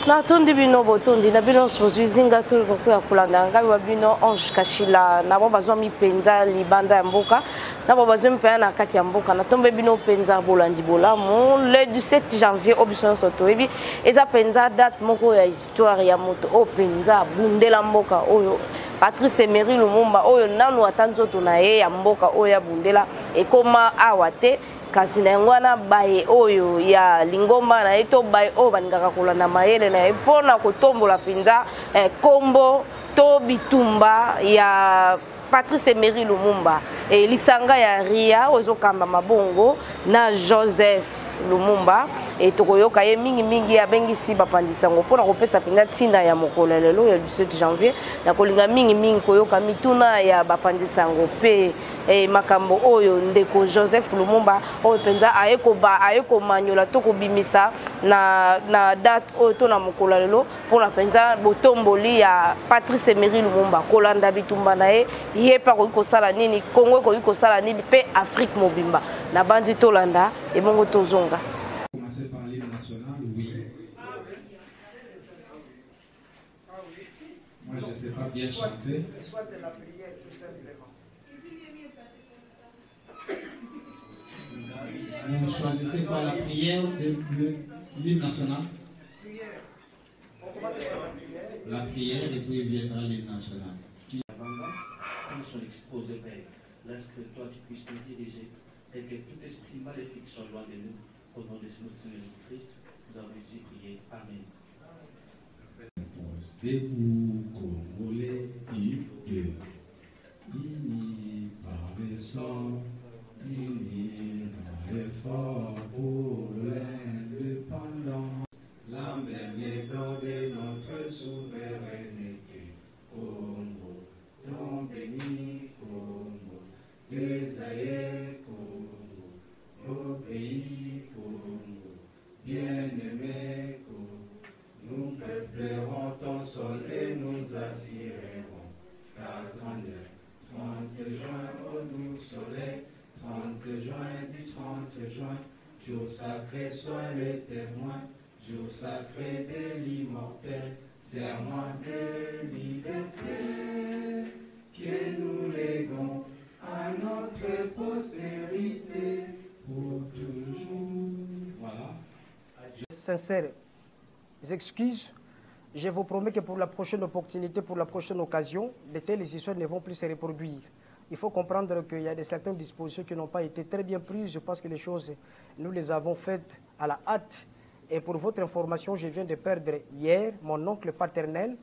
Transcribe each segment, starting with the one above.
Na tondi bino botondi na bino sozuizinga to ko ya kulanda ngabi wa bino Ange Kashila na bo bazwa mi penza libanda ya mboka na bo bazwa mi na kati ya mboka na tombe bino penza bolandi bolamu le 17 janvier obison soto ebi eza penza date moko ya histoire ya moto o penza bundela mboka oyo Patrice Emery Lumumba oyo nanu atanzoto na ye ya mboka oyo ya bundela ekoma awate kasi na ngwana baye oyo ya lingomba na eto baye o baningaka kolanda mayele na epona kotombola penza kombo to bitumba ya Patrice Emery Lumumba et lisanga ya Ria ozokamba mabongo na Joseph Lumumba et tokoyoka ye mingi ya bengisi bapandisango pona kopesa penza tinda ya mokolo lelo ya 17 janvier na kolinga mingi koyoka mituna ya bapandisango pe makambo oyo ndeko Joseph Lumumba oyo penza ayeko manyola to kobimisa na date oyo to na mokolo lelo pona penza botomboli ya Patrice Emery Lumumba kolanda bitumba na ye pa ko sala nini Congo ko sala nini pe Afrique mobimba na bandi tolanda et bongo tozonga. Commencer par l'hymne national, oui. Moi je ne sais pas bien chanter. Soit de la prière tout simplement. Vous choisissez quoi, la prière de l'hymne national? Prière. On commence par la prière. La prière et puis viendra l'hymne national. Comme son exposé, Père, lorsque toi tu puisses nous diriger et que tout esprit maléfique soit loin de nous, au nom de notre Seigneur Jésus-Christ, nous avons ici prié. Amen. Debout, Congolais, unis par les sorts, unis dans l'effort pour l'indépendance, la même étant de notre souveraineté. Congo, ton béni, Congo, les aïeux, Congo, nos pays, Congo, bien-aimés, Congo, nous peuplerons ton sol et nous assurerons ta grandeur. 30 juin au doux soleil, 30 juin du 30 juin, jour sacré sois le témoin, jour sacré de l'immortel, serment de liberté, que nous léguons à notre postérité pour toujours. Voilà. Sincères excuses. Je vous promets que pour la prochaine opportunité, pour la prochaine occasion, de telles histoires ne vont plus se reproduire. Il faut comprendre qu'il y a certaines dispositions qui n'ont pas été très bien prises. Je pense que les choses, nous les avons faites à la hâte. Et pour votre information, je viens de perdre hier mon oncle paternel.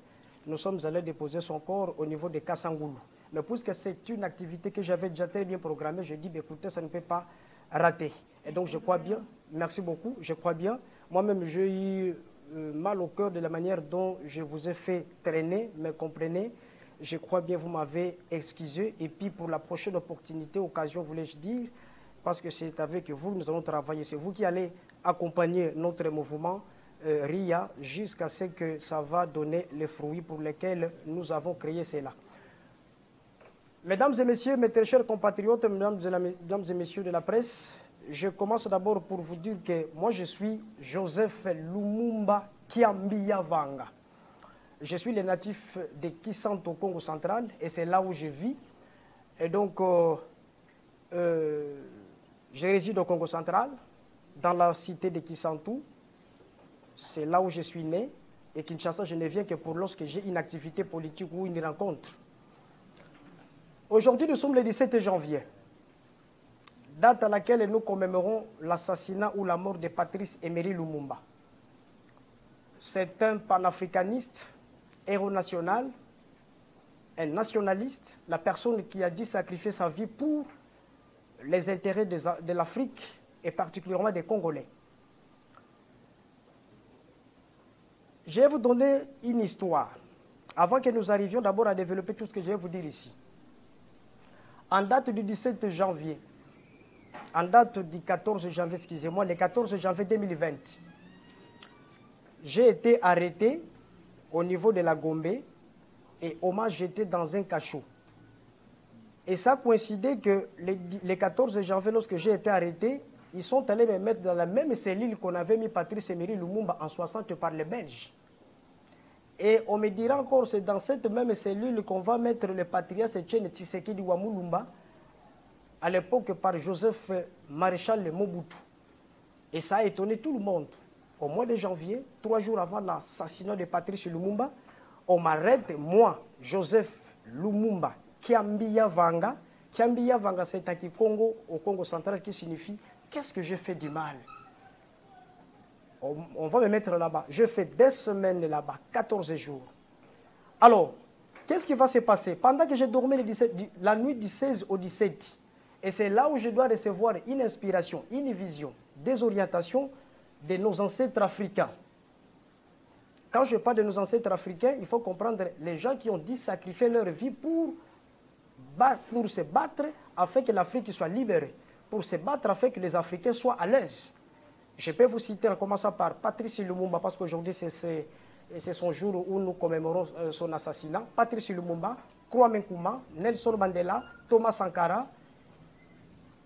Nous sommes allés déposer son corps au niveau de Kassangoulou. Mais puisque c'est une activité que j'avais déjà très bien programmée, je dis, écoutez, ça ne peut pas rater. Et donc, je crois bien, merci beaucoup, je crois bien. Moi-même, j'ai eu mal au cœur de la manière dont je vous ai fait traîner, mais comprenez, je crois bien vous m'avez excusé. Et puis, pour la prochaine opportunité, occasion, voulais-je dire, parce que c'est avec vous que nous allons travailler. C'est vous qui allez accompagner notre mouvement RIA jusqu'à ce que ça va donner les fruits pour lesquels nous avons créé cela. Mesdames et messieurs, mes très chers compatriotes, mesdames et messieurs de la presse, je commence d'abord pour vous dire que moi je suis Joseph Lumumba Kiambiyavanga. Je suis le natif de Kisanto, Congo central, et c'est là où je vis. Et donc, je réside au Congo central, dans la cité de Kisantou. C'est là où je suis né. Et Kinshasa, je ne viens que pour lorsque j'ai une activité politique ou une rencontre. Aujourd'hui, nous sommes le 17 janvier, date à laquelle nous commémorons l'assassinat ou la mort de Patrice Emery Lumumba. C'est un panafricaniste, héros national, un nationaliste, la personne qui a dû sacrifier sa vie pour les intérêts de l'Afrique et particulièrement des Congolais. Je vais vous donner une histoire, avant que nous arrivions d'abord à développer tout ce que je vais vous dire ici. En date du 17 janvier, en date du 14 janvier, excusez-moi, le 14 janvier 2020, j'ai été arrêté au niveau de la Gombe et on m'a jeté dans un cachot. Et ça coïncidait que le 14 janvier, lorsque j'ai été arrêté, ils sont allés me mettre dans la même cellule qu'on avait mis Patrice Emery Lumumba en 60 par les Belges. Et on me dira encore, c'est dans cette même cellule qu'on va mettre le patriarche Etienne Tshisekedi Wamulumba, à l'époque par Joseph Maréchal Mobutu. Et ça a étonné tout le monde. Au mois de janvier, 3 jours avant l'assassinat de Patrice Lumumba, on m'arrête, moi, Joseph Lumumba, Kiambia Vanga. Kiambia Vanga, c'est à Kikongo, au Congo central, qui signifie « qu'est-ce que j'ai fait du mal ?» On va me mettre là-bas. Je fais des semaines là-bas, 14 jours. Alors, qu'est-ce qui va se passer? Pendant que je dormais la nuit du 16 au 17, et c'est là où je dois recevoir une inspiration, une vision, des orientations de nos ancêtres africains. Quand je parle de nos ancêtres africains, il faut comprendre les gens qui ont dû sacrifier leur vie pour se battre afin que l'Afrique soit libérée, pour se battre afin que les Africains soient à l'aise. Je peux vous citer en commençant par Patrice Lumumba, parce qu'aujourd'hui c'est son jour où nous commémorons son assassinat. Patrice Lumumba, Kwame Nkrumah, Nelson Mandela, Thomas Sankara,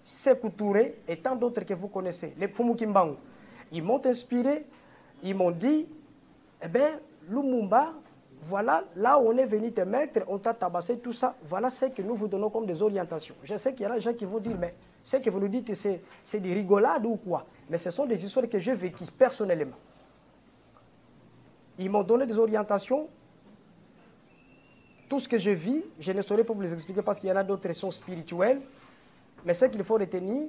Sékou Touré et tant d'autres que vous connaissez, les Pfumu Kimbangu. Ils m'ont inspiré, ils m'ont dit, eh bien, Lumumba, voilà, là où on est venu te mettre, on t'a tabassé, tout ça, voilà ce que nous vous donnons comme des orientations. Je sais qu'il y a des gens qui vont dire, mais ce que vous nous dites, c'est des rigolades ou quoi? Mais ce sont des histoires que j'ai vécues personnellement. Ils m'ont donné des orientations. Tout ce que je vis, je ne saurais pas vous les expliquer parce qu'il y en a d'autres qui sont spirituelles. Mais ce qu'il faut retenir,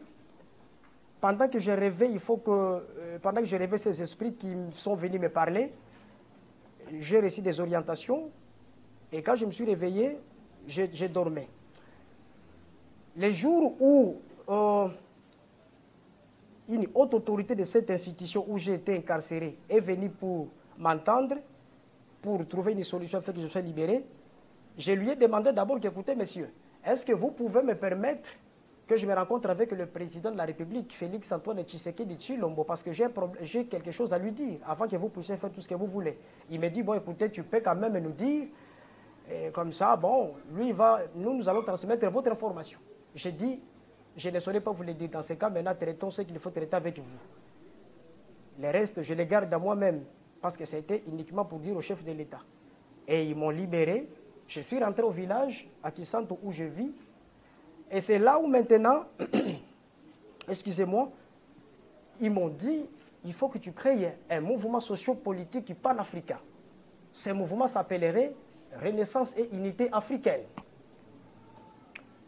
pendant que je rêvais, pendant que je rêvais ces esprits qui sont venus me parler, j'ai reçu des orientations. Et quand je me suis réveillé, je dormais. Les jours où une haute autorité de cette institution où j'ai été incarcéré est venue pour m'entendre, pour trouver une solution afin que je sois libéré, je lui ai demandé d'abord qu'écoutez, monsieur, est-ce que vous pouvez me permettre que je me rencontre avec le président de la République, Félix Antoine Tshisekedi Tshilombo, parce que j'ai quelque chose à lui dire, avant que vous puissiez faire tout ce que vous voulez. Il me dit, bon, écoutez, tu peux quand même nous dire, et comme ça, bon, nous allons transmettre votre information. J'ai dit, je ne saurais pas vous le dire. Dans ce cas, maintenant, traitons ce qu'il faut traiter avec vous. Le reste, je les garde à moi-même, parce que c'était uniquement pour dire au chef de l'État. Et ils m'ont libéré. Je suis rentré au village, à Kisanto, où je vis. Et c'est là où maintenant, excusez-moi, ils m'ont dit, il faut que tu crées un mouvement socio-politique panafricain. Ce mouvement s'appellerait Renaissance et Unité africaine.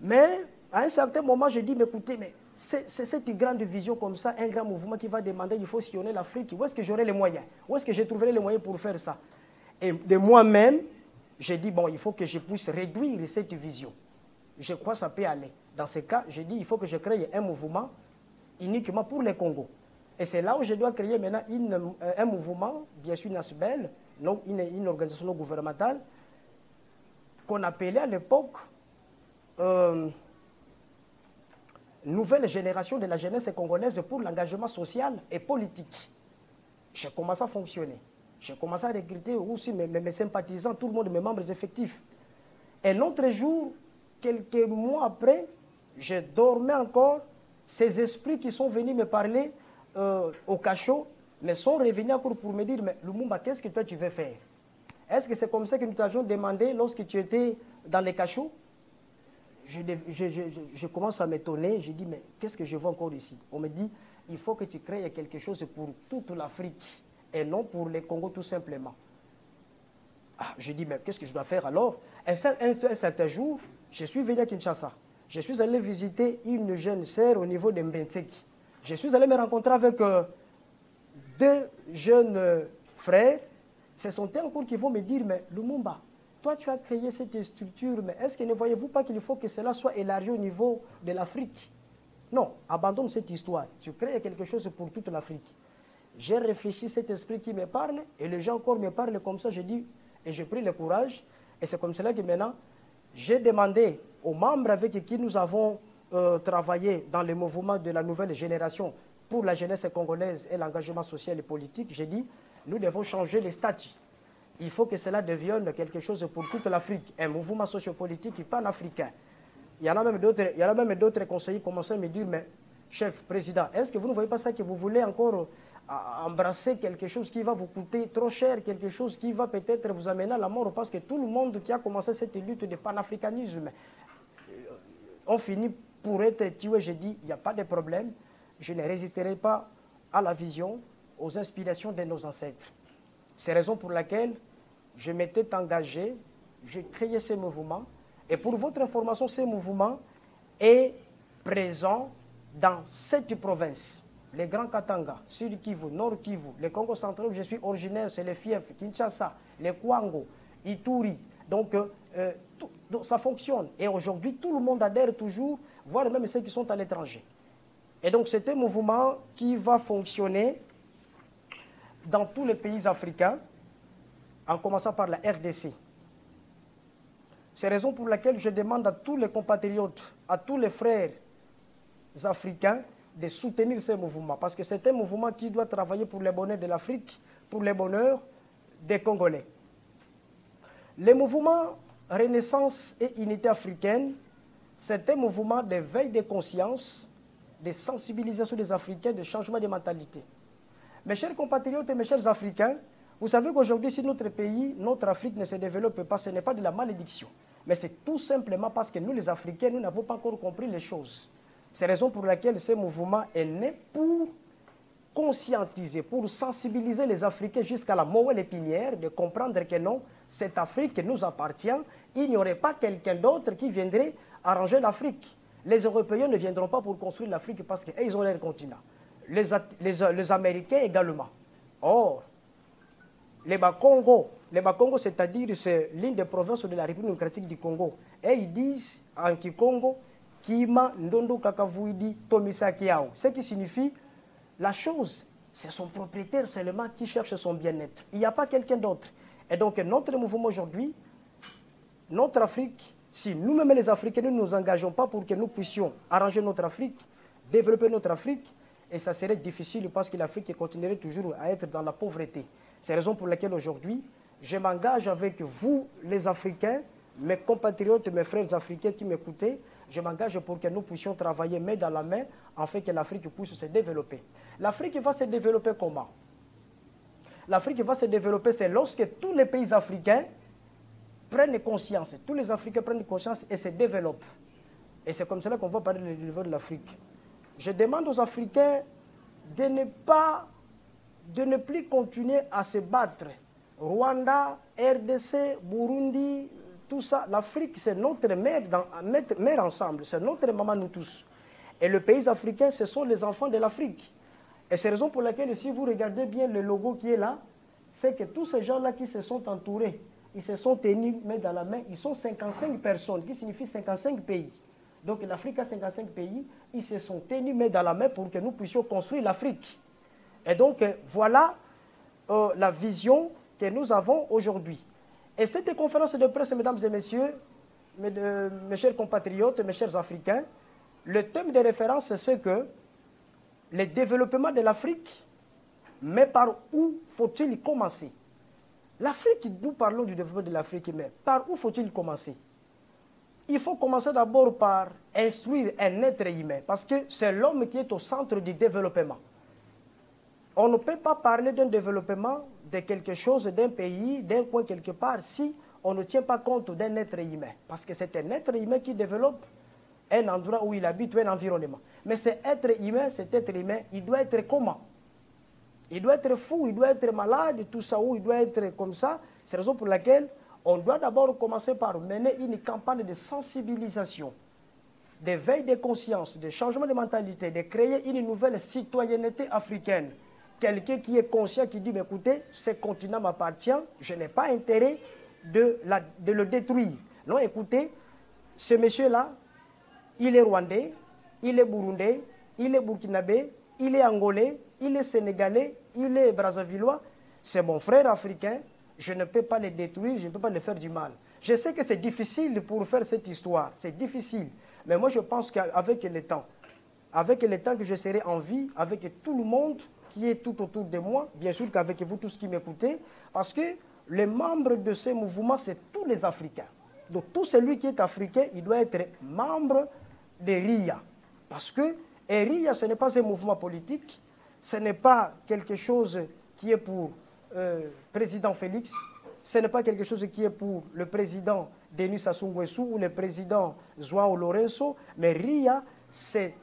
Mais à un certain moment, j'ai dit, mais écoutez, mais c'est cette grande vision comme ça, un grand mouvement qui va demander, il faut sillonner l'Afrique. Où est-ce que j'aurai les moyens? Où est-ce que je trouverai les moyens pour faire ça? Et de moi-même, j'ai dit, bon, il faut que je puisse réduire cette vision. Je crois que ça peut aller. Dans ce cas, j'ai dit, il faut que je crée un mouvement uniquement pour les Congo. Et c'est là où je dois créer maintenant un mouvement, bien sûr NASBEL, une organisation non gouvernementale, qu'on appelait à l'époque Nouvelle génération de la jeunesse congolaise pour l'engagement social et politique. J'ai commencé à fonctionner. J'ai commencé à recruter aussi mes sympathisants, tout le monde, mes membres effectifs. Et l'autre jour, quelques mois après, je dormais encore. Ces esprits qui sont venus me parler au cachot me sont revenus encore pour me dire, mais Lumumba, qu'est-ce que toi tu veux faire? Est-ce que c'est comme ça que nous t'avions demandé lorsque tu étais dans les cachots? Je commence à m'étonner. Je dis, mais qu'est-ce que je vois encore ici? On me dit, il faut que tu crées quelque chose pour toute l'Afrique et non pour les Congo tout simplement. Ah, je dis, mais qu'est-ce que je dois faire alors? Un certain jour, je suis venu à Kinshasa. Je suis allé visiter une jeune sœur au niveau de Mbenteki. Je suis allé me rencontrer avec 2 jeunes frères. Ce sont eux encore qui vont me dire, mais Lumumba, toi tu as créé cette structure, mais est-ce que ne voyez-vous pas qu'il faut que cela soit élargi au niveau de l'Afrique? Non, abandonne cette histoire. Tu crées quelque chose pour toute l'Afrique. J'ai réfléchi cet esprit qui me parle, et les gens encore me parlent comme ça, je dis, et j'ai pris le courage, et c'est comme cela que maintenant, j'ai demandé aux membres avec qui nous avons travaillé dans le mouvement de la nouvelle génération pour la jeunesse congolaise et l'engagement social et politique, j'ai dit, nous devons changer les statuts. Il faut que cela devienne quelque chose pour toute l'Afrique, un mouvement sociopolitique panafricain. Il y en a même d'autres conseillers qui commençaient à me dire, mais chef, président, est-ce que vous ne voyez pas ça que vous voulez encore à embrasser quelque chose qui va vous coûter trop cher, quelque chose qui va peut-être vous amener à la mort, parce que tout le monde qui a commencé cette lutte de panafricanisme, on finit pour être tué. Je dis, il n'y a pas de problème, je ne résisterai pas à la vision, aux inspirations de nos ancêtres. C'est la raison pour laquelle je m'étais engagé, j'ai créé ce mouvement, et pour votre information, ce mouvement est présent dans 7 provinces. Les Grands Katanga, Sud Kivu, Nord Kivu, le Congo central où je suis originaire, c'est les Fief, Kinshasa, les Kwango, Ituri. Donc, ça fonctionne. Et aujourd'hui, tout le monde adhère toujours, voire même ceux qui sont à l'étranger. Et donc, c'est un mouvement qui va fonctionner dans tous les pays africains, en commençant par la RDC. C'est la raison pour laquelle je demande à tous les compatriotes, à tous les frères africains, de soutenir ce mouvement, parce que c'est un mouvement qui doit travailler pour le bonheur de l'Afrique, pour le bonheur des Congolais. Le mouvement Renaissance et Unité africaine, c'est un mouvement de veille de conscience, de sensibilisation des Africains, de changement de mentalité. Mes chers compatriotes et mes chers Africains, vous savez qu'aujourd'hui, si notre pays, notre Afrique ne se développe pas, ce n'est pas de la malédiction, mais c'est tout simplement parce que nous, les Africains, nous n'avons pas encore compris les choses. C'est la raison pour laquelle ce mouvement est né pour conscientiser, pour sensibiliser les Africains jusqu'à la moelle épinière, de comprendre que non, cette Afrique nous appartient, il n'y aurait pas quelqu'un d'autre qui viendrait arranger l'Afrique. Les Européens ne viendront pas pour construire l'Afrique parce qu'ils ont leur continent. Les Américains également. Or, les Bakongo, c'est-à-dire c'est l'une des provinces de la République démocratique du Congo, et ils disent en Kikongo, Kima Ndondo Kakavuidi Tomisakiao. Ce qui signifie la chose, c'est son propriétaire seulement qui cherche son bien-être. Il n'y a pas quelqu'un d'autre. Et donc notre mouvement aujourd'hui, notre Afrique, si nous-mêmes les Africains ne nous engageons pas pour que nous puissions arranger notre Afrique, développer notre Afrique, et ça serait difficile parce que l'Afrique continuerait toujours à être dans la pauvreté. C'est la raison pour laquelle aujourd'hui, je m'engage avec vous les Africains, mes compatriotes, mes frères africains qui m'écoutaient, je m'engage pour que nous puissions travailler main dans la main afin que l'Afrique puisse se développer. L'Afrique va se développer comment? L'Afrique va se développer, c'est lorsque tous les pays africains prennent conscience, tous les Africains prennent conscience et se développent. Et c'est comme cela qu'on va parler du niveau de l'Afrique. Je demande aux Africains de ne plus continuer à se battre. Rwanda, RDC, Burundi, tout ça, l'Afrique, c'est notre mère ensemble, c'est notre maman, nous tous. Et les pays africains, ce sont les enfants de l'Afrique. Et c'est la raison pour laquelle, si vous regardez bien le logo qui est là, c'est que tous ces gens-là qui se sont entourés, ils se sont tenus main dans la main, ils sont 55 personnes, qui signifie 55 pays. Donc l'Afrique a 55 pays, ils se sont tenus main dans la main pour que nous puissions construire l'Afrique. Et donc, voilà la vision que nous avons aujourd'hui. Et cette conférence de presse, mesdames et messieurs, mes chers compatriotes, mes chers Africains, le thème de référence, c'est que le développement de l'Afrique, mais par où faut-il commencer? L'Afrique, nous parlons du développement de l'Afrique, mais par où faut-il commencer? Il faut commencer d'abord par instruire un être humain, parce que c'est l'homme qui est au centre du développement. On ne peut pas parler d'un développement de quelque chose, d'un pays, d'un coin quelque part, si on ne tient pas compte d'un être humain. Parce que c'est un être humain qui développe un endroit où il habite, un environnement. Mais cet être humain, il doit être comment? Il doit être fou, il doit être malade, tout ça, ou il doit être comme ça. C'est la raison pour laquelle on doit d'abord commencer par mener une campagne de sensibilisation, de veille de conscience, de changement de mentalité, de créer une nouvelle citoyenneté africaine. Quelqu'un qui est conscient, qui dit, mais écoutez, ce continent m'appartient, je n'ai pas intérêt de le détruire. Non, écoutez, ce monsieur-là, il est rwandais, il est burundais, il est burkinabé, il est angolais, il est sénégalais, il est brazzavillois, c'est mon frère africain, je ne peux pas le détruire, je ne peux pas le faire du mal. Je sais que c'est difficile pour faire cette histoire, c'est difficile, mais moi je pense qu'avec le temps que je serai en vie, avec tout le monde qui est tout autour de moi, bien sûr qu'avec vous tous qui m'écoutez, parce que les membres de ce mouvement, c'est tous les Africains. Donc tout celui qui est africain, il doit être membre de RIA. Parce que RIA, ce n'est pas un mouvement politique, ce n'est pas quelque chose qui est pour président Félix, ce n'est pas quelque chose qui est pour le président Denis Sassou Nguesso ou le président João Lourenço, mais RIA, c'est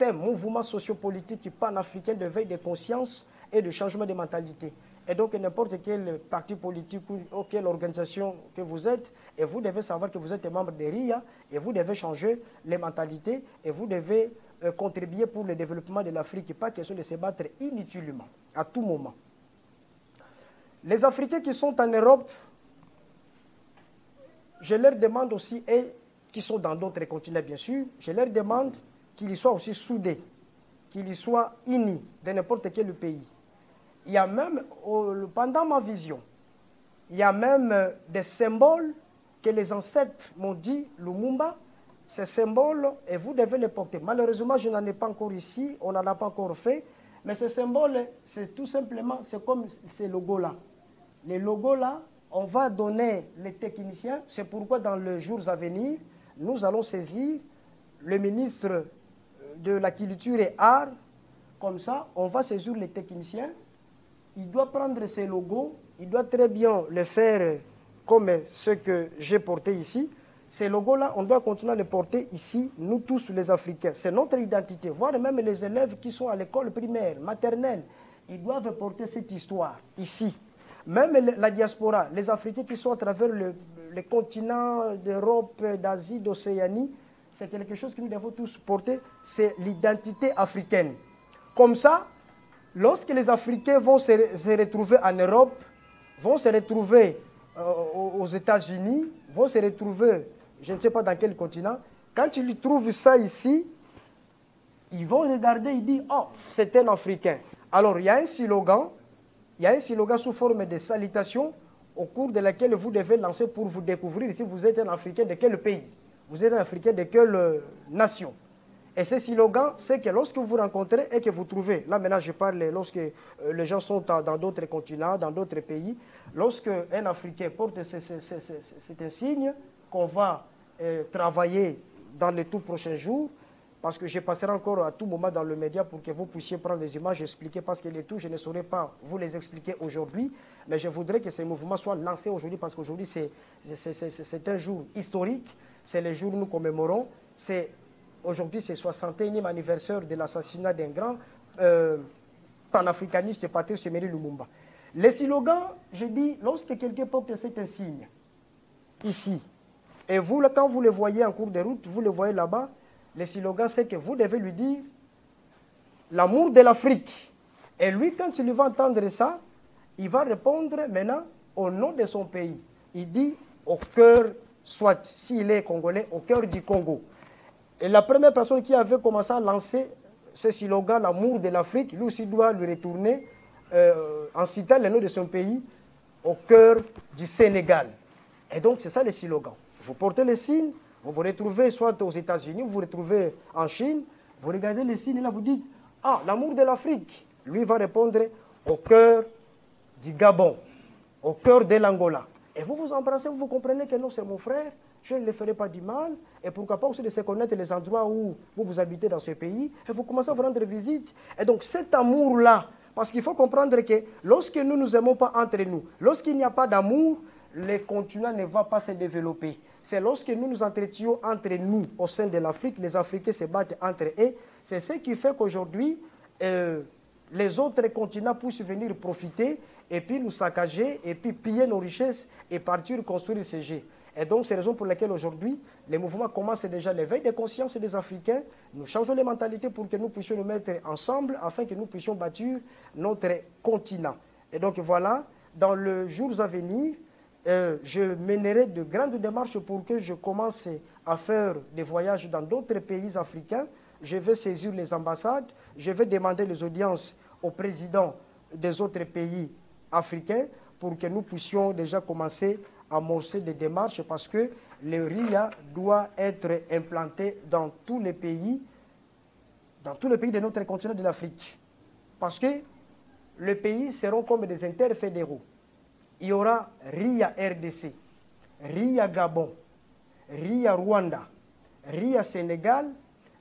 un mouvement sociopolitique panafricain de veille de conscience et de changement de mentalité. Et donc, n'importe quel parti politique ou quelle organisation que vous êtes, et vous devez savoir que vous êtes membre de RIA, et vous devez changer les mentalités, et vous devez contribuer pour le développement de l'Afrique. Pas question de se battre inutilement, à tout moment. Les Africains qui sont en Europe, je leur demande aussi, et qui sont dans d'autres continents bien sûr, je leur demande qu'ils y soient aussi soudés, qu'ils y soient unis de n'importe quel pays. Il y a même, pendant ma vision, il y a même des symboles que les ancêtres m'ont dit, Lumumba, ces symboles, et vous devez les porter. Malheureusement, je n'en ai pas encore ici, on n'en a pas encore fait, mais ces symboles, c'est tout simplement, c'est comme ces logos-là. Les logos-là, on va donner les techniciens, c'est pourquoi dans les jours à venir, nous allons saisir le ministre de la Culture et Arts, comme ça, on va saisir les techniciens. Il doit prendre ces logos, il doit très bien les faire comme ceux que j'ai portés ici. Ces logos-là, on doit continuer à les porter ici, nous tous les Africains. C'est notre identité, voire même les élèves qui sont à l'école primaire, maternelle, ils doivent porter cette histoire ici. Même la diaspora, les Africains qui sont à travers les continents d'Europe, d'Asie, d'Océanie, c'est quelque chose que nous devons tous porter, c'est l'identité africaine. Comme ça, lorsque les Africains vont se retrouver en Europe, vont se retrouver aux États-Unis, vont se retrouver, je ne sais pas dans quel continent, quand ils trouvent ça ici, ils vont regarder et dire, oh, c'est un Africain. Alors, il y a un slogan sous forme de salutation au cours de laquelle vous devez lancer pour vous découvrir si vous êtes un Africain de quel pays, vous êtes un Africain de quelle nation. Et ce slogan, c'est que lorsque vous rencontrez et que vous trouvez, là maintenant je parle lorsque les gens sont dans d'autres continents, dans d'autres pays, lorsque un Africain porte cet insigne qu'on va travailler dans les tout prochains jours, parce que je passerai encore à tout moment dans le média pour que vous puissiez prendre les images et expliquer, parce que les tout, je ne saurais pas vous les expliquer aujourd'hui, mais je voudrais que ces mouvements soient lancés aujourd'hui, parce qu'aujourd'hui c'est un jour historique, c'est le jour où nous commémorons, aujourd'hui c'est le 61e anniversaire de l'assassinat d'un grand panafricaniste, Patrice Emery Lumumba. Les slogans, je dis, lorsque quelqu'un porte cet insigne, ici, et vous, quand vous le voyez en cours de route, vous le voyez là-bas, le slogan, c'est que vous devez lui dire l'amour de l'Afrique. Et lui, quand il va entendre ça, il va répondre maintenant au nom de son pays. Il dit au cœur, soit s'il est congolais, au cœur du Congo. Et la première personne qui avait commencé à lancer ce slogan, l'amour de l'Afrique, lui aussi doit lui retourner en citant le nom de son pays, au cœur du Sénégal. Et donc, c'est ça le slogan. Vous portez le signe. Vous vous retrouvez soit aux États-Unis, vous vous retrouvez en Chine, vous regardez les signes et là vous dites, ah, l'amour de l'Afrique. Lui va répondre au cœur du Gabon, au cœur de l'Angola. Et vous vous embrassez, vous comprenez que non, c'est mon frère, je ne le ferai pas du mal. Et pourquoi pas aussi de se connaître les endroits où vous habitez dans ce pays. Et vous commencez à vous rendre visite. Et donc cet amour-là, parce qu'il faut comprendre que lorsque nous ne nous aimons pas entre nous, lorsqu'il n'y a pas d'amour, le continent ne va pas se développer. C'est lorsque nous nous entretenons entre nous au sein de l'Afrique, les Africains se battent entre eux. C'est ce qui fait qu'aujourd'hui, les autres continents puissent venir profiter et puis nous saccager et puis piller nos richesses et partir construire ces jets. Et donc, c'est la raison pour laquelle aujourd'hui, les mouvements commencent déjà l'éveil des consciences des Africains. Nous changeons les mentalités pour que nous puissions nous mettre ensemble afin que nous puissions bâtir notre continent. Et donc voilà, dans les jours à venir, je mènerai de grandes démarches pour que je commence à faire des voyages dans d'autres pays africains. Je vais saisir les ambassades, je vais demander les audiences aux présidents des autres pays africains pour que nous puissions déjà commencer à amorcer des démarches parce que le RIA doit être implanté dans tous les pays de notre continent de l'Afrique. Parce que les pays seront comme des interfédéraux. Il y aura RIA RDC, RIA Gabon, RIA Rwanda, RIA Sénégal,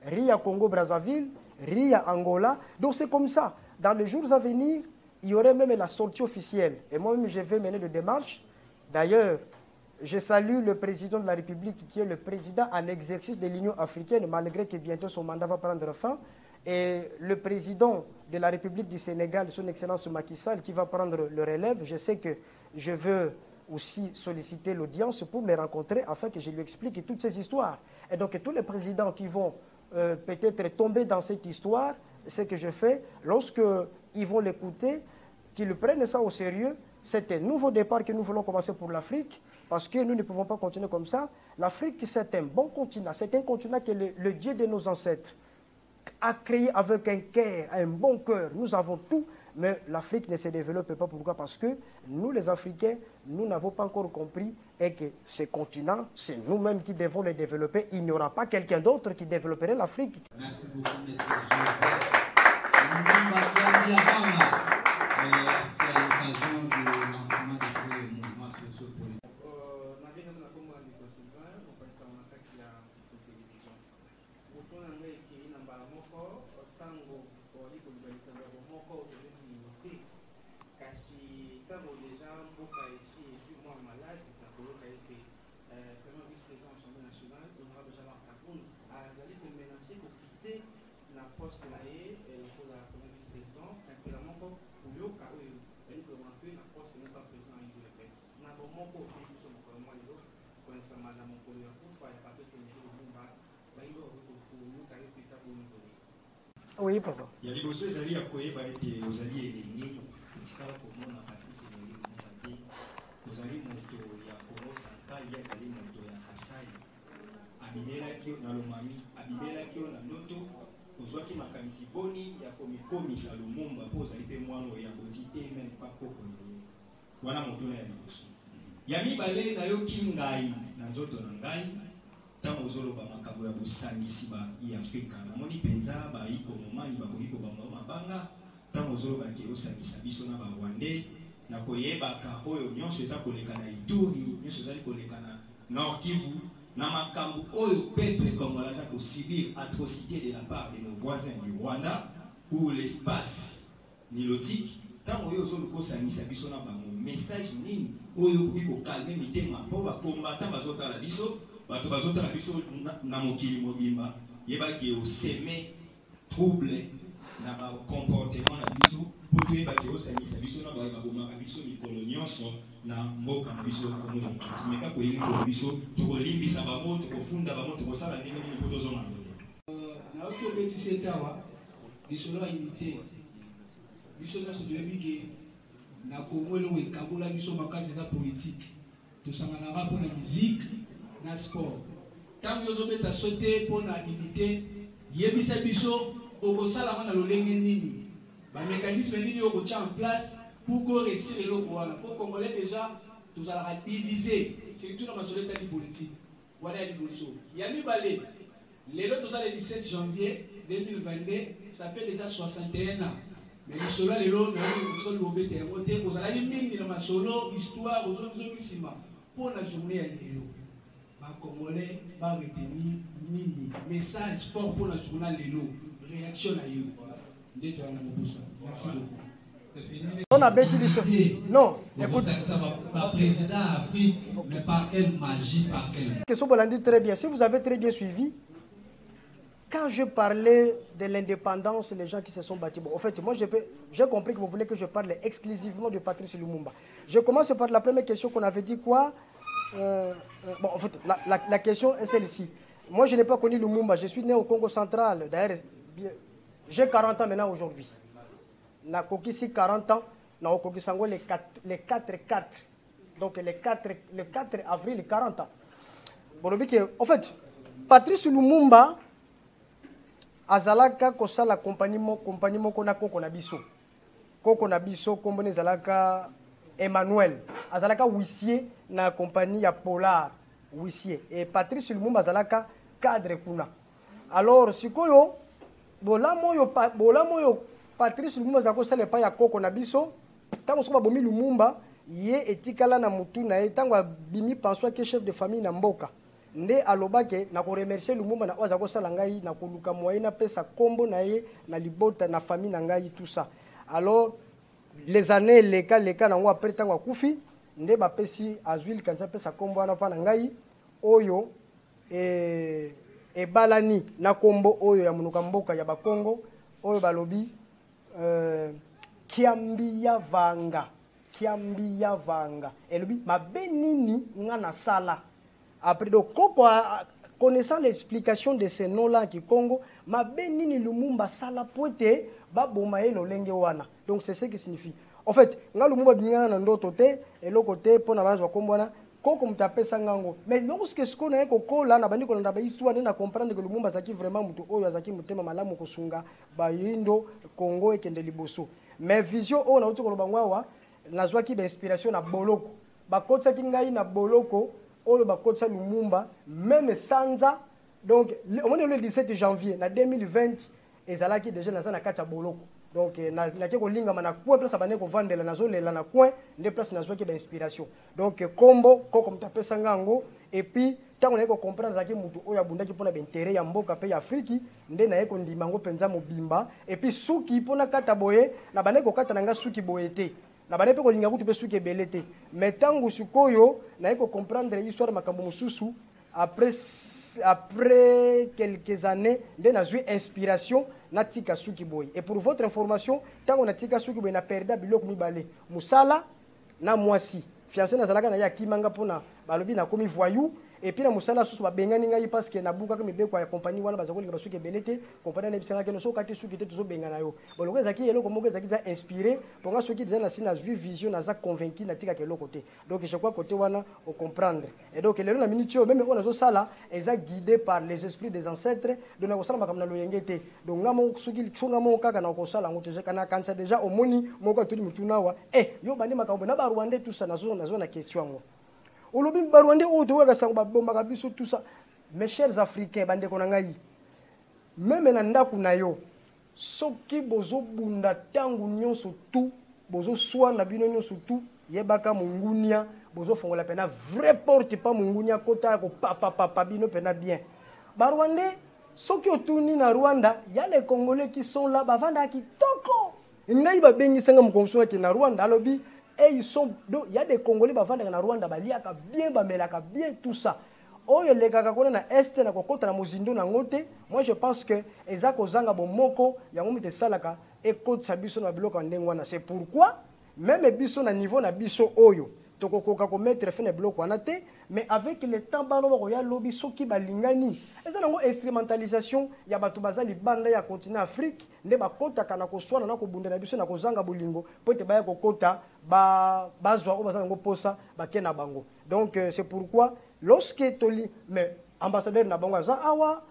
RIA Congo-Brazzaville, RIA Angola. Donc c'est comme ça. dans les jours à venir, il y aurait même la sortie officielle. Et moi-même, je vais mener des démarches. D'ailleurs, je salue le président de la République, qui est le président en exercice de l'Union africaine, malgré que bientôt son mandat va prendre fin. Et le président de la République du Sénégal, son Excellence Macky Sall, qui va prendre le relève. Je sais que je veux aussi solliciter l'audience pour les rencontrer afin que je lui explique toutes ces histoires. Et donc tous les présidents qui vont peut-être tomber dans cette histoire, ce que je fais, lorsqu'ils vont l'écouter, qu'ils prennent ça au sérieux. C'est un nouveau départ que nous voulons commencer pour l'Afrique, parce que nous ne pouvons pas continuer comme ça. L'Afrique, c'est un bon continent, c'est un continent que le Dieu de nos ancêtres a créé avec un cœur, un bon cœur. Nous avons tout, mais l'Afrique ne se développe pas. Pourquoi? Parce que nous, les Africains, nous n'avons pas encore compris et que ce continent, c'est nous-mêmes qui devons le développer. Il n'y aura pas quelqu'un d'autre qui développerait l'Afrique. Merci beaucoup, M. Joseph. C'est à l'occasion du lancement de ce mouvement sociopolitique. Oui, papa. Il y a des choses qui sont aux alliés élégés, qui sont pour moi, on a parti ces alliés, aux alliés moto, il y a Congo Central, il y a des alliés moto, il y a Kassai, Abibela qui on a le mami, Abibela qui on a l'auto, aux autres qui m'a kamisi boni, il y a comme commis à l'Umumba, pour aux alliés moi, il y a petit et même pas pour voilà moto là, il y a mis balé, na yo kingai, na zoto nangai. Tant aux autres, makambo ya busangisi ba i Afrika na moni penza ba iko momani ba koiko ba mabanga tant aux autres ba ke osangisa biso na ba Rwandais na koyeba ka oyo nyonso eza koleka na Ituri nyonso eza koleka na Nord Kivu na makambo oyo peuple congolais a subir atrocité de la part de nos voisins du Rwanda ou l'espace nilotique tant oyo ozolo kosangisa biso na ba message nini oyo ko calmer mitema po ba combattant bazota la biso bato bazotala biso na mokili mobimba yebaki oseme trouble na comportement na biso po toyebaki osangisa biso na baye babomaka biso mikolo nyonso na mboka na biso Kongo Demokratike meka koyeli kolo biso tokolimbisa bango tokofunda bango tokosala ndenge nini po tozonga na oki obetisi ete awa lisolo ya unité biso nyonso toyebi ke na Kongo elongo ekabola biso makasi eza politique tosanganaka mpo na musique na sport. Tant que vous avez sauté pour la unité, yebisa biso okosala na lolenge nini. Ba mécanisme nini okotia en place pour que réussir le wana. Pour Congolais déjà tous allons diviser, surtout dans la société politique. Voilà l'évolution. Yami Balé, le 17 janvier 2022, ça fait déjà 61 ans. Mais le solo les lots, nous sommes obétés. Vous allez même dans ma solo histoire aux autres pour la journée à l'élo. Congolais va retenir nini message fort pour la journal Lelo réaction à eux. Merci beaucoup. C'est fini. On a bêti non. Écoute, ça va président Afrique, mais par quelle magie, par quelle. Question Bolandi très bien. Si vous avez très bien suivi, quand je parlais de l'indépendance, les gens qui se sont battus. Bon, en fait, moi j'ai compris que vous voulez que je parle exclusivement de Patrice Lumumba. Je commence par la première question qu'on avait dit quoi. Bon, en fait, la question est celle-ci. Moi, je n'ai pas connu Lumumba. Je suis né au Congo central. D'ailleurs, j'ai 40 ans maintenant aujourd'hui. Na kokisi 40 ans. Na okokisango les 4-4. Donc, le 4 avril, 40 ans. Bon, en fait, Patrice Lumumba, azalaka kosala compagnie moko na koko na biso. Koko na biso, kombone zalaka Emmanuel, azalaka huissier na compagnie ya Polar, huissier. Et Patrice Lumumba azalaka cadre kuna. Alors sikoyo bola moyo Patrice Lumumba zako sale pa ya koko na biso, tango soba bomi Lumumba ye etikala na mutu na ye tango bimi pension ke chef de famille na mboka. Nde alobake na ko remercier Lumumba na oza ko sala ngai na koluka moyen na pesa kombo na ye na libota na famille na ngai tout ça. alors les années les cas nango après tango akufi nde bapesi azwili kanisa pesa kombo wana pa na ngai oyo balani na kombo oyo ya munuka mboka ya bakongo oyo balobi kiambia vanga elobi mabe nini nga na sala après donc connaissant l'explication de ces noms là qui Congo mabe nini Lumumba sala poete baboma ye lolenge wana donc c'est ce qui signifie en fait nga Lumumba bingana na ndoto te eloko te pona banzo kombona koko mutapesa ngango mais lorsque ce qu'on a kokola na bandi kolanda ba histoire na comprendre que Lumumba zaki vraiment mutu oyo azaki mutema malamu kosunga bayindo Congo ekende liboso mais vision o na uti koloba ngwawa nazwaki ba inspiration na boloko bakotsa kingai na boloko oyo bakotsa Lumumba même sanza donc au moins le 17 janvier na 2020 ezalaki déjà na kati boloko donc na ke kolinga mana kwa place abane ko vandela nazolela na coin nde place nazwaki ba inspiration donc kombo koko mtapesa ngango et puis tango na ko comprendre zaki mutu oyo abundaki pona ba intérêt ya mboka pe ya Afrique nde na yeko ndimango penza mobimba et puis suki pona kata boye na bane ko kata nanga suki boyete na bane pe ko linga kutu pe suki belete mais tango sukoyo na yeko comprendre histoire makambo mususu après quelques années nde nazwi inspiration natika suki boy et pour votre information tango natika suki boy na perda biloko mibale musala na mwasi fiancé na zalaka na ya kimanga pona balobi na komi voyou et puis na musala susu babengani ngai parce que na buka kami beko ya compagnie wana bazakoli ba suki belete compagnie na bisanga ke no so kati suki te tuzo bengana yo boloko ezaki eloko moko ezaki za inspiré ponga suki déjà na sina vu vision na za convaincu na tika ke loko te donc je crois côté wana au comprendre et donc le na minute même on azo sala eza guidé par les esprits des ancêtres donc na ko sala makamna lo yengete donc ngamo suki songa mo kaka na ko sala ngoto je kana kansa déjà au moni moko tuli mutuna wa yo bandi makambo na ba Rwanda tout ça nazo na question ngo olobi barwande oto waka sangba bomba kabiso tout ça mes chers africains bande ko ngai même na ndaku na yo soki bozo bunda tangu nyonso tout bozo soir na bino nyonso tout yebaka mungunia bozo fongola pena vrai porte pas mungunia kota ko papa bino pena bien barwande soki otuni na Rwanda ya les Congolais qui sont là bavanda kitoko ngai ba bengi sanga mukonso ki na Rwanda alobi et ils sont donc il y a des Congolais bavanda na Rwanda baliaka bien bamelaka bien tout ça oyo le kaka kona na est na kokota na mozindo na ngote moi je pense que ezako zanga bomoko yango mite salaka e kotsa biso na biloko ndengwana c'est pourquoi même biso na niveau na biso oyo tokokoka ko mettre fin na biloko wana te mais avec le temps bano bako ya lobi soki balingani eza nango instrumentalisation ya bato bazali banda ya continent Afrique nde bakota kana ko swana na ko bundela biso na ko zanga bolingo pote baya kokota bazwa o bazanga posa bakena bango donc c'est pourquoi lorsque toli mais ambassadeur na bango za awa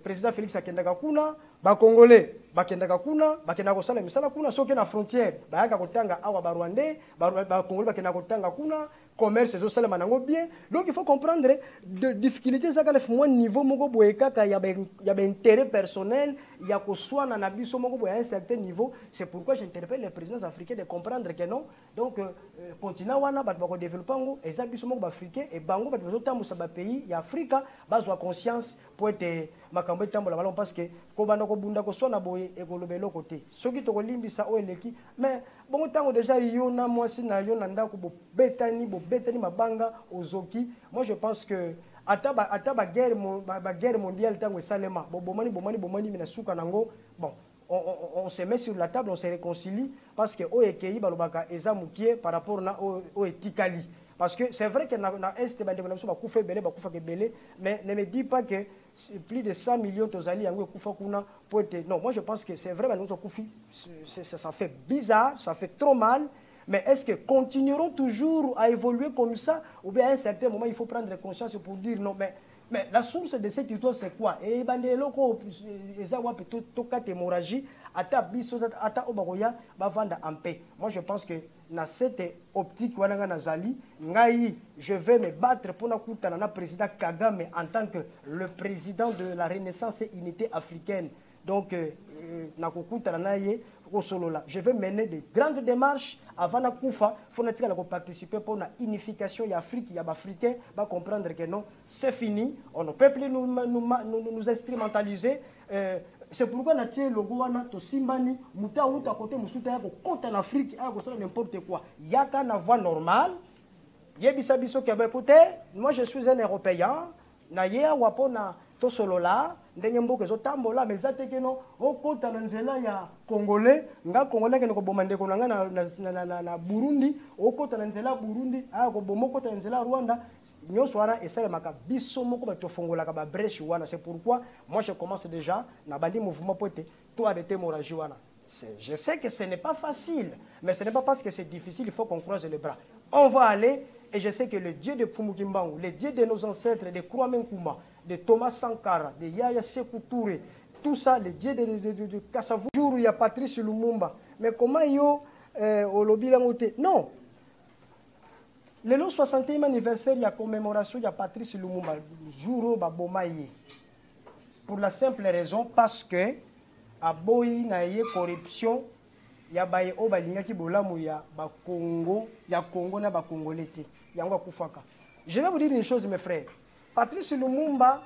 président Félix akendaka kuna ba congolais bakendaka kuna bakenda ko sala misala kuna soki na frontière bayaka kotanga awa ba rwandais ba congolais bakenda kotanga kuna commerce zo sala manango bien donc il faut comprendre de difficultés ça kala moins niveau moko boyeka ka ya ba intérêt personnel ya ko swana na biso moko boya un certain niveau c'est pourquoi j'interpelle les présidents africains de comprendre que non donc continent wana ba ko développer ngo eza biso moko ba africain et bango ba zo tambusa ba pays ya Afrika bazwa conscience pour être makambo tambola balon parce que ko banda ko bunda ko swana boye ekolobelo côté soki to ko limbisa o eleki mais bon tango déjà yo na mwasi na yo na ndako bo betani mabanga ozoki moi je pense que ata ba guerre mondiale tango salema bomani mina suka nango bon on se met sur la table on se réconcilie parce que o ekei balobaka eza mukie par rapport na o etikali parce que c'est vrai que na est bande na ba kufa belé ba kufa ke belé mais ne me dis pas que plus de 100 millions tozali yango kufa kuna pote non moi je pense que c'est vrai bande kufi ça fait bizarre ça fait trop mal mais est-ce que continueront toujours à évoluer comme ça ou bien à un certain moment il faut prendre conscience pour dire non mais la source de cette histoire c'est quoi et bandelo ko ezawa plutôt toka hémorragie ata biso ata obakoya bavanda en paix moi je pense que na cette optique wana nazali ngai je vais me battre pour nakutana na président Kagame en tant que le président de la Renaissance et Unité africaine donc nakukutana naye kosolola je vais mener de grandes démarches avant na kufa fonatika na participer pour la unification ya Afrique ya africain ba comprendre que non c'est fini on ne peut plus nous instrumentaliser C'est pourquoi na tie logo wana to simbani muta uta côté musuta yako compte en Afrique a ko n'importe quoi. Yaka na voie normale. Yebisa biso ke écoutez, moi je suis un Européen, na ye wapona to solola ndenge mboka zo tambola mais zateke no okota na nzela ya Congolais, nga Congolais ke ko bomande ko nga na Burundi, okota na nzela Burundi, a ko bomoko ta nzela Rwanda, nyonso wana esale maka biso moko ba to fongola ka ba brèche wana. C'est pourquoi moi je commence déjà na bandi mouvement pote to arrêter l'hémorragie wana. Je sais que ce n'est pas facile, mais ce n'est pas parce que c'est difficile, il faut qu'on croise les bras. On va aller, et je sais que le Dieu de Pumukimbangu, le Dieu de nos ancêtres, de Kwame Nkrumah, de Thomas Sankara, de Yaya Sékou Touré, tout ça, le Dieu de Kassavou, il y a Patrice Lumumba. Mais comment yo au lobby langote? Non. Le 61e anniversaire, il y a commémoration, il y a Patrice Lumumba, jour Babomaye. Pour la simple raison, parce que a boyi na ye corruption ya baye o balinga ki bolamu ya ba Congo ya na ba Congolais. Je vais vous dire une chose mes frères. Patrice Lumumba